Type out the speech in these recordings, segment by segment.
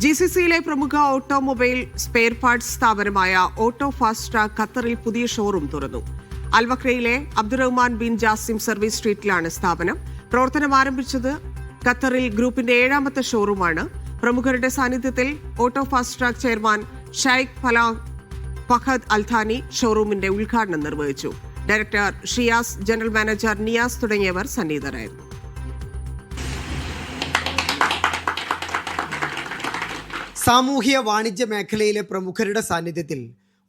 GCCയിലെ പ്രമുഖ automobile spare parts സ്ഥാപനമായ auto fast track ഖത്തറിൽ പുതിയ ഷോറൂം തുറന്നു. അൽവക്രയിലെ അബ്ദുറഹ്മാൻ ബിൻ ജാസിം സർവീസ് സ്ട്രീറ്റിലാണ് സ്ഥാപനം. പ്രവർത്തനം ആരംഭിച്ചത് ഖത്തറിൽ ഗ്രൂപ്പിന്റെ 7ാമത്തെ ഷോറൂമാണ്. പ്രമുഖരുടെ സാന്നിധ്യത്തിൽ auto fast track chairman Sheikh Fahad Al Thani ഷോറൂമിന്റെ ഉദ്ഘാടനം നിർവഹിച്ചു. Director Shiyas, general manager Niyas തുടങ്ങിയവർ സന്നിഹിതരായിരുന്നു. സാമൂഹ്യ വാണിജ്യ മേഖലയിലെ പ്രമുഖരുടെ സാന്നിധ്യത്തിൽ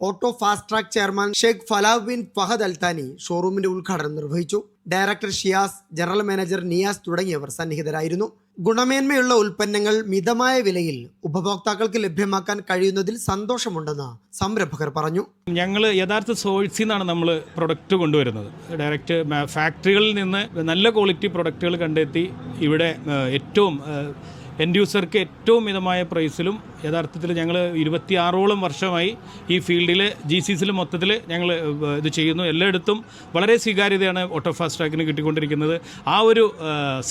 auto fast track chairman Sheikh bin Fahad Al Thani ഷോറൂമിന്റെ ഉദ്ഘാടനം നിർവഹിച്ചു. Director Shiyas, general manager Niyas തുടങ്ങിയവർ സന്നിഹിതരായിരുന്നു. ഗുണമേന്മയുള്ള ഉൽപ്പന്നങ്ങൾ മിതമായ വിലയിൽ ഉപഭോക്താക്കൾക്ക് ലഭ്യമാക്കാൻ കഴിയുന്നതിൽ സന്തോഷമുണ്ടെന്ന് സംരംഭകർ പറഞ്ഞു. ഞങ്ങൾ യഥാർത്ഥ സോഴ്സിൽ നിന്നാണ് നമ്മൾ പ്രൊഡക്റ്റ് കൊണ്ടുവരുന്നത്. ഡയറക്റ്റ് ഫാക്ടറികളിൽ നിന്ന് നല്ല ക്വാളിറ്റി പ്രൊഡക്റ്റുകൾ കണ്ടെത്തി ഇവിടെ ഏറ്റവും എൻഡ് യൂസർക്ക് ഏറ്റവും മിതമായ പ്രൈസിലും യഥാർത്ഥത്തിൽ ഞങ്ങൾ 26ഓളം വർഷമായി ഈ ഫീൽഡിൽ GCCയിൽ മൊത്തത്തിൽ ഞങ്ങൾ ഇത് ചെയ്യുന്നു. എല്ലായിടത്തും വളരെ സ്വീകാര്യതയാണ് ഓട്ടോ ഫാസ്റ്റ് ട്രാക്കിന് കിട്ടിക്കൊണ്ടിരിക്കുന്നത്. ആ ഒരു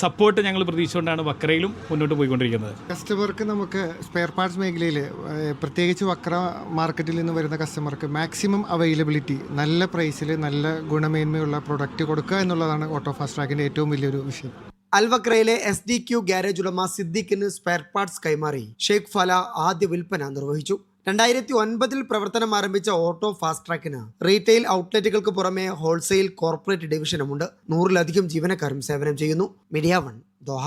സപ്പോർട്ട് ഞങ്ങൾ പ്രതീക്ഷിച്ചുകൊണ്ടാണ് വക്രയിലും മുന്നോട്ട് പോയിക്കൊണ്ടിരിക്കുന്നത്. കസ്റ്റമർക്ക് നമുക്ക് സ്പെയർ പാർട്സ് മേഖലയിൽ പ്രത്യേകിച്ച് വക്ര മാർക്കറ്റിൽ നിന്ന് വരുന്ന കസ്റ്റമർക്ക് മാക്സിമം അവൈലബിലിറ്റി, നല്ല പ്രൈസിൽ നല്ല ഗുണമേന്മയുള്ള പ്രൊഡക്റ്റ് കൊടുക്കുക എന്നുള്ളതാണ് ഓട്ടോ ഫാസ്റ്റ് ട്രാക്കിൻ്റെ ഏറ്റവും വലിയൊരു വിഷയം. അൽവക്രയിലെ SDQ ഗ്യാരേജ് ഉടമ സിദ്ദീഖിന് സ്പെയർ പാർട്സ് കൈമാറി ഷെയ്ഖ് ഫല ആദ്യ വിൽപ്പന നിർവഹിച്ചു. 2009 പ്രവർത്തനം ആരംഭിച്ച ഓട്ടോ ഫാസ്റ്റ് ട്രാക്കിന് റീറ്റെയിൽ ഔട്ട്ലെറ്റുകൾക്ക് പുറമെ ഹോൾസെയിൽ, കോർപ്പറേറ്റ് ഡിവിഷനുമുണ്ട്. 100-ലധികം ജീവനക്കാരും സേവനം ചെയ്യുന്നു. Media 1 Doha.